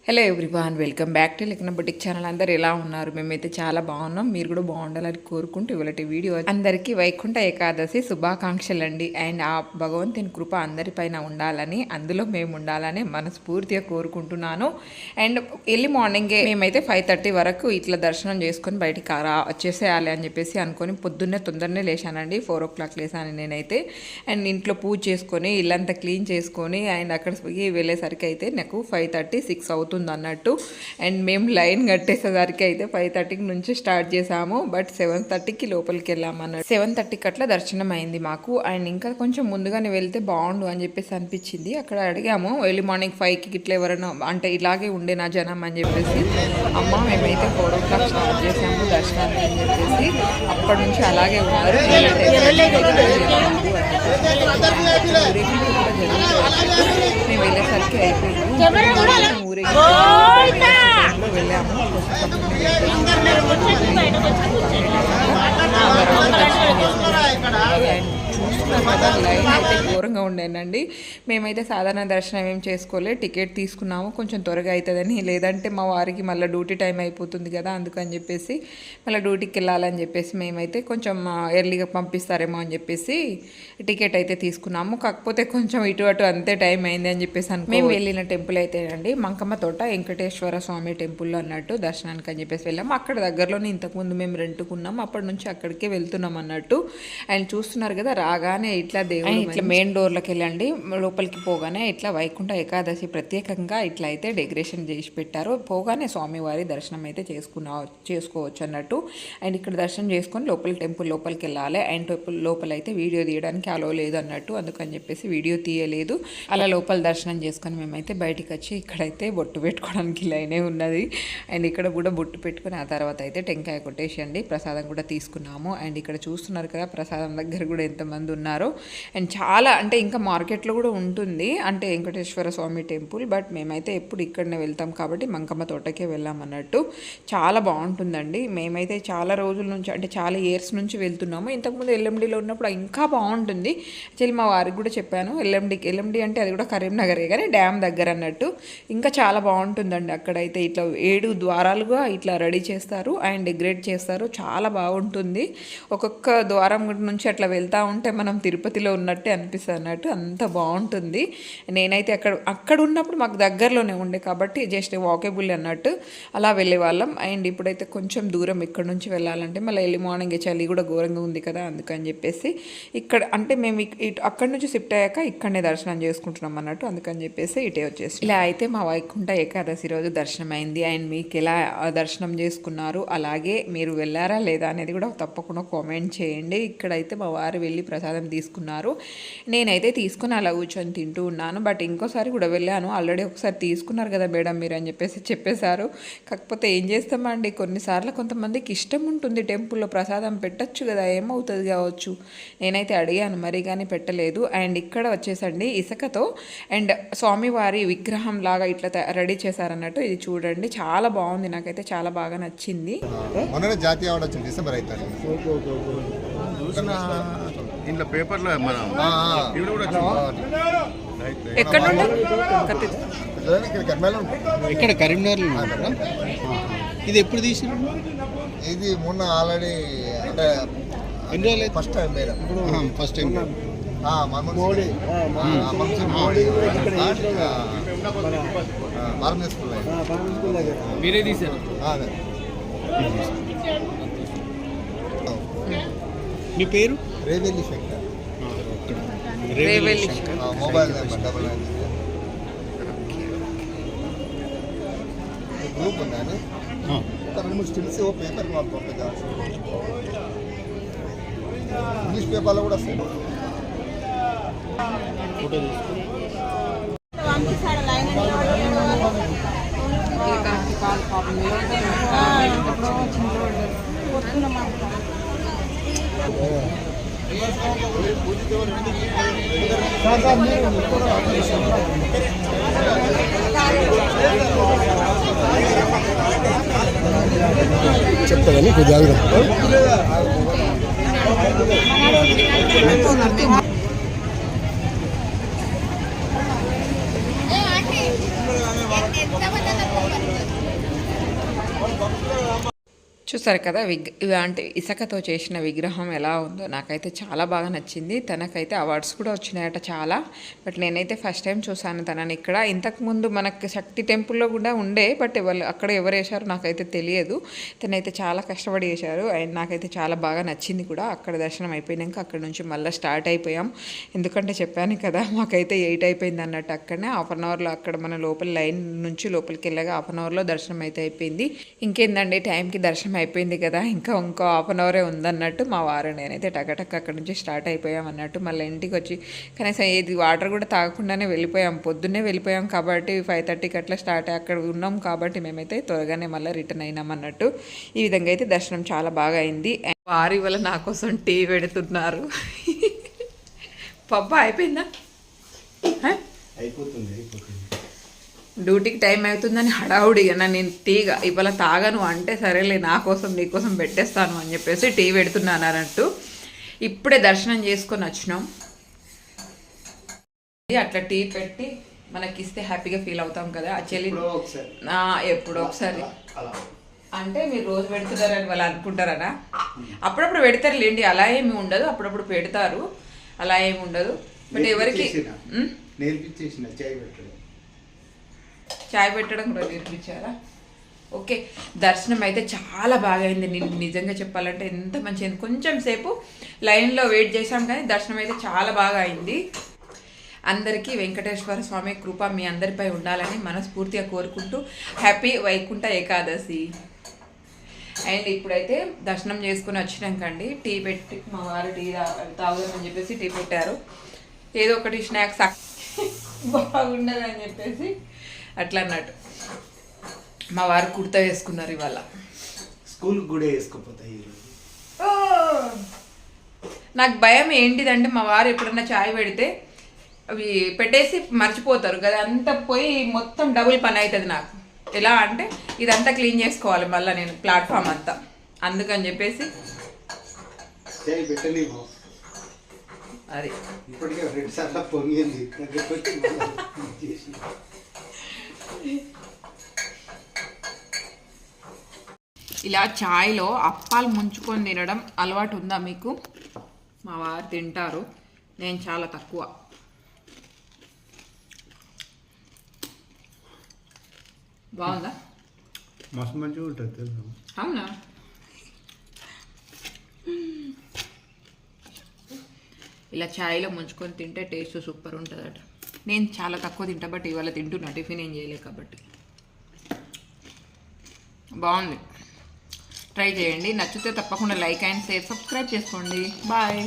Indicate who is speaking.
Speaker 1: Hello everyone, welcome back to లెక్కన boutique channel. అందరు ఎలా ఉన్నారు? మేమైతే చాలా బాగున్నాం. మీరు కూడా బాగుండాలని కోరుకుంటూ ఇవాళ వీడియో అందరికీ వైకుంఠ ఏకాదశి శుభాకాంక్షలు అండి. అండ్ ఆ భగవంతుని కృప అందరిపైన ఉండాలని, అందులో మేము ఉండాలని మనస్ఫూర్తిగా కోరుకుంటున్నాను. అండ్ ఎర్లీ మార్నింగే మేమైతే 5:30 వరకు ఇట్లా దర్శనం చేసుకొని బయటికి వచ్చేసేయాలి అని చెప్పేసి అనుకొని పొద్దున్నే తొందరనే లేచానండి. 4 o'clock లేసాను నేనైతే. అండ్ ఇంట్లో పూజ చేసుకొని ఇల్లంతా క్లీన్ చేసుకొని అండ్ అక్కడికి వెళ్ళేసరికి అయితే నాకు 5:30, 6 అవుతుంది అన్నట్టు. అండ్ మేము లైన్ కట్టేసేసరికి అయితే 5:30 నుంచి స్టార్ట్ చేసాము. బట్ 7:30కి లోపలికి వెళ్ళాము అన్నట్టు. 7:30కి అట్లా దర్శనం అయింది మాకు. అండ్ ఇంకా కొంచెం ముందుగానే వెళ్తే బాగుండు అని చెప్పేసి అనిపించింది. అక్కడ అడిగాము ఎర్లీ మార్నింగ్ 5కి ఇట్లా ఎవరైనా అంటే ఇలాగే ఉండే నా జనం అని చెప్పేసి. అమ్మ మేమైతే 4 o'clock స్టార్ట్ చేసాము దర్శనాన్ని అని చెప్పేసి. అప్పటి నుంచి అలాగే ఉన్నారు. మేము వెళ్ళేసరికి అయిపోయింది. ఊరేగి వెళ్ళాము. లైన్ అయితే ఘోరంగా ఉండేనండి. మేమైతే సాధారణ దర్శనం ఏం చేసుకోలే, టికెట్ తీసుకున్నాము కొంచెం త్వరగా అవుతుందని. లేదంటే మా వారికి మళ్ళీ డ్యూటీ టైం అయిపోతుంది కదా, అందుకని చెప్పేసి మళ్ళీ డ్యూటీకి వెళ్ళాలని చెప్పేసి మేమైతే కొంచెం ఎర్లీగా పంపిస్తారేమో అని చెప్పేసి టికెట్ అయితే తీసుకున్నాము. కాకపోతే కొంచెం ఇటు అటు అంతే టైం అయింది అని చెప్పేసి మేము వెళ్ళిన టెంపుల్ అయితే అండి మంకమ్మ తోట వెంకటేశ్వర స్వామి టెంపుల్ అన్నట్టు దర్శనానికి అని చెప్పేసి వెళ్ళాము. అక్కడ దగ్గరలోనే ఇంతకుముందు మేము రెంట్కున్నాం, అప్పటి నుంచి అక్కడికే వెళ్తున్నాం అన్నట్టు. అండ్ చూస్తున్నారు కదా, రాగానే ఇట్లా దేవుడు ఇట్లా మెయిన్ డోర్లోకి వెళ్ళండి. లోపలికి పోగానే ఇట్లా వైకుంఠ ఏకాదశి ప్రత్యేకంగా ఇట్లా అయితే డెకరేషన్ చేసి పెట్టారు. పోగానే స్వామివారి దర్శనం అయితే చేసుకోవచ్చు అన్నట్టు. అండ్ ఇక్కడ దర్శనం చేసుకొని టెంపుల్ లోపలికి వెళ్ళాలి. అండ్ టెంపుల్ లోపల అయితే వీడియో తీయడానికి అలో లేదు అన్నట్టు, అందుకని చెప్పేసి వీడియో తీయలేదు. అలా లోపల దర్శనం చేసుకొని మేమైతే బయటికి వచ్చి ఇక్కడైతే బొట్టు పెట్టుకోవడానికి లైనే ఉన్నది. అండ్ ఇక్కడ కూడా బొట్టు పెట్టుకుని ఆ తర్వాత అయితే టెంకాయ కొట్టేసండి ప్రసాదం కూడా తీసుకున్నాము. అండ్ ఇక్కడ చూస్తున్నారు కదా, ప్రసాదం దగ్గర కూడా ఎంతమంది ఉన్నారో. అండ్ చాలా అంటే ఇంకా మార్కెట్లో కూడా ఉంటుంది అంటే వెంకటేశ్వర స్వామి టెంపుల్. బట్ మేమైతే ఎప్పుడు ఇక్కడనే వెళ్తాం కాబట్టి మంకమ్మ తోటకే వెళ్ళాం అన్నట్టు. చాలా బాగుంటుందండి. మేమైతే చాలా రోజుల నుంచి అంటే చాలా ఇయర్స్ నుంచి వెళ్తున్నాము. ఇంతకుముందు ఎల్ఎండిలో ఉన్నప్పుడు ఇంకా బాగుంటుంది. యాక్చువల్లీ మా వారికి కూడా చెప్పాను, ఎల్ఎండి అంటే అది కూడా కరీంనగరే కానీ డ్యామ్ దగ్గర అన్నట్టు. ఇంకా చాలా బాగుంటుందండి. అక్కడైతే ఇట్లా 7 ద్వారాలుగా ఇట్లా రెడీ చేస్తారు అండ్ డెకరేట్ చేస్తారు. చాలా బాగుంటుంది. ఒక్కొక్క ద్వారం నుంచి అట్లా వెళ్తూ ఉంటే మనం తిరుపతిలో ఉన్నట్టే అనిపిస్తుంది అన్నట్టు, అంత బాగుంటుంది. నేనైతే అక్కడ ఉన్నప్పుడు మాకు దగ్గరలోనే ఉండే కాబట్టి జస్ట్ వాకేబుల్ అన్నట్టు అలా వెళ్ళే వాళ్ళం. అండ్ ఇప్పుడైతే కొంచెం దూరం ఇక్కడ నుంచి వెళ్ళాలంటే మళ్ళీ ఎర్లీ మార్నింగ్ చలి కూడా ఘోరంగా ఉంది కదా, అందుకని చెప్పేసి ఇక్కడ అంటే మేము అక్కడి నుంచి షిఫ్ట్ అయ్యాక ఇక్కడనే దర్శనం చేసుకుంటున్నాం అన్నట్టు, అందుకని చెప్పేసి ఇటే వచ్చేసి ఇలా అయితే మా వైకుంఠ ఏకాదశి రోజు దర్శనం అయింది. అండ్ మీకు ఎలా దర్శనం చేసుకున్నారు, అలాగే మీరు వెళ్ళారా లేదా అనేది కూడా తప్పకుండా కామెంట్ చేయండి. ఇక్కడైతే మా వారు వెళ్ళి ప్రసాదం తీసుకున్నారు. నేనైతే తీసుకుని అలా కూర్చొని తింటూ ఉన్నాను. బట్ ఇంకోసారి కూడా వెళ్ళాను, ఆల్రెడీ ఒకసారి తీసుకున్నారు కదా మేడం మీరు అని చెప్పేసి చెప్పేశారు. కాకపోతే ఏం చేస్తామండి, కొన్నిసార్లు కొంతమందికి ఇష్టం ఉంటుంది టెంపుల్లో ప్రసాదం పెట్టచ్చు కదా, ఏమవుతుంది కావచ్చు. నేనైతే అడిగాను మరి కానీ పెట్టలేదు. అండ్ ఇక్కడ వచ్చేసండి ఇసుకతో అండ్ స్వామివారి విగ్రహం లాగా ఇట్లా రెడీ చేశారన్నట్టు. ఇది చూడండి, చాలా బాగుంది, నాకైతే చాలా బాగా నచ్చింది.
Speaker 2: జాతీయ అవార్డు వచ్చింది డిసెంబర్ అయితే ఇంట్లో పేపర్లో
Speaker 1: ఎక్కడ నుండి
Speaker 3: ఇక్కడ కరీంనగర్లో. ఇది ఎప్పుడు తీసిన?
Speaker 2: ఇది మొన్న ఆల్రెడీ అంటే
Speaker 3: ఎన్ని రోజులు
Speaker 2: first time madam,
Speaker 3: first time
Speaker 2: Modi
Speaker 3: మీరే తీశారు? మీ పేరు?
Speaker 2: Revelli Shankar. Mobile number 99 group ఉందని ఒక 2-3 స్టిల్స్ పేపర్ పంపించాలి. ఇంగ్లీష్ పేపర్లో కూడా వస్తాయి. ఫోటో తీసుకుని
Speaker 3: చెప్తా కానీ కొద్దిగా
Speaker 1: చూసారు కదా అంటే ఇసుకతో చేసిన విగ్రహం ఎలా ఉందో నాకైతే చాలా బాగా నచ్చింది. తనకైతే అవార్డ్స్ కూడా వచ్చినాయట చాలా. బట్ నేనైతే ఫస్ట్ టైం చూసాను తనని ఇక్కడ. ఇంతకుముందు మనకు శక్తి టెంపుల్లో కూడా ఉండే, బట్ అక్కడ ఎవరు వేశారో నాకైతే తెలియదు. తనైతే చాలా కష్టపడి వేశారు అండ్ నాకైతే చాలా బాగా నచ్చింది కూడా. అక్కడ దర్శనం అయిపోయినాక అక్కడ నుంచి మళ్ళీ స్టార్ట్ అయిపోయాం. ఎందుకంటే చెప్పాను కదా మాకైతే 8 అయిపోయింది అన్నట్టు. అక్కడనే హాఫ్ అన్ అవర్లో అక్కడ మన లోపల లైన్ నుంచి లోపలికి వెళ్ళగా హాఫ్ అన్ అవర్లో దర్శనం అయితే అయిపోయింది. ఇంకేందండి టైంకి దర్శనం అయిపోయింది కదా, ఇంకో హాఫ్ అన్ అవరే ఉందన్నట్టు మా వారు నేనైతే టకటక్ అక్కడ నుంచి స్టార్ట్ అయిపోయాం అన్నట్టు. మళ్ళీ ఇంటికి వచ్చి కనీసం ఏది వాటర్ కూడా తాగకుండానే వెళ్ళిపోయాం. పొద్దున్నే వెళ్ళిపోయాం కాబట్టి 5:30కి అట్లా స్టార్ట్ అక్కడ ఉన్నాం కాబట్టి మేమైతే త్వరగానే మళ్ళీ రిటర్న్ అయినాం అన్నట్టు. ఈ విధంగా అయితే దర్శనం చాలా బాగా అయింది. వారి వల్ల నా కోసం టీ పెడుతున్నారు. పబ్బా అయిపోయిందా?
Speaker 3: అయిపోతుంది.
Speaker 1: డ్యూటీకి టైం అవుతుందని హడావుడిగా నేను టీగా ఇవాళ తాగను అంటే సరేలే నా కోసం నీకోసం పెట్టేస్తాను అని చెప్పేసి టీ పెడుతున్నాను అన్నట్టు. ఇప్పుడే దర్శనం చేసుకొని వచ్చినాం. అట్లా టీ పెట్టి మనకిస్తే హ్యాపీగా ఫీల్ అవుతాం కదా. యాక్చువల్లీ ఎప్పుడో ఒకసారి అంటే మీరు రోజు పెడుతున్నారని వాళ్ళు అనుకుంటారనా? అప్పుడప్పుడు పెడతారు లేండి, అలా ఏమి ఉండదు. అప్పుడప్పుడు పెడతారు, అలా ఏమి ఉండదు. బట్ ఎవరికి
Speaker 3: నేర్పించేసిన
Speaker 1: చాయ్ పెట్టడం కూడా నేర్పించారా? ఓకే, దర్శనం అయితే చాలా బాగా అయింది. నేను నిజంగా చెప్పాలంటే ఎంత మంచిగా, కొంచెం సేపు లైన్లో వెయిట్ చేసాం కానీ దర్శనం అయితే చాలా బాగా అయింది. అందరికీ వెంకటేశ్వర స్వామి కృప మీ అందరిపై ఉండాలని మనస్ఫూర్తిగా కోరుకుంటూ హ్యాపీ వైకుంఠ ఏకాదశి. అండ్ ఇప్పుడైతే దర్శనం చేసుకుని వచ్చినాకండి టీ పెట్టి మా వారు టీ తాగుదామని చెప్పేసి టీ పెట్టారు. ఏదో ఒకటి స్నాక్స్ బాగుండదని చెప్పేసి అట్లా అన్నట్టు. మా వారు కుర్తా వేసుకున్నారు ఇవాళ.
Speaker 3: స్కూల్ కూడా వేసుకోపోతాయి.
Speaker 1: నాకు భయం ఏంటిదంటే మా వారు ఎప్పుడన్నా చాయ్ పెడితే అవి పెట్టేసి మర్చిపోతారు కదా, అంతా పోయి మొత్తం డబుల్ పని అవుతుంది నాకు. ఎలా అంటే ఇదంతా క్లీన్ చేసుకోవాలి మళ్ళీ నేను ప్లాట్ఫామ్ అంతా. అందుకని చెప్పేసి అది
Speaker 3: ఇప్పటికే 2 సార్లు పొంగింది.
Speaker 1: ఇలా చాయ్లో అప్పాలు ముంచుకొని తినడం అలవాటు ఉందా మీకు? మా వారు తింటారు, నేను చాలా తక్కువ. బాగుందా?
Speaker 3: మస్తు మంచిగా ఉంటుంది తెలుసు.
Speaker 1: అవునా? ఇలా చాయ్లో ముంచుకొని తింటే టేస్ట్ సూపర్ ఉంటుందట. నేను చాలా తక్కువ తింటా, బట్ ఇవాళ తింటున్నా, టిఫిన్ ఏం చేయలేదు కాబట్టి. బాగుంది, ట్రై చేయండి. నచ్చితే తప్పకుండా లైక్ అండ్ షేర్ సబ్స్క్రైబ్ చేసుకోండి. బాయ్.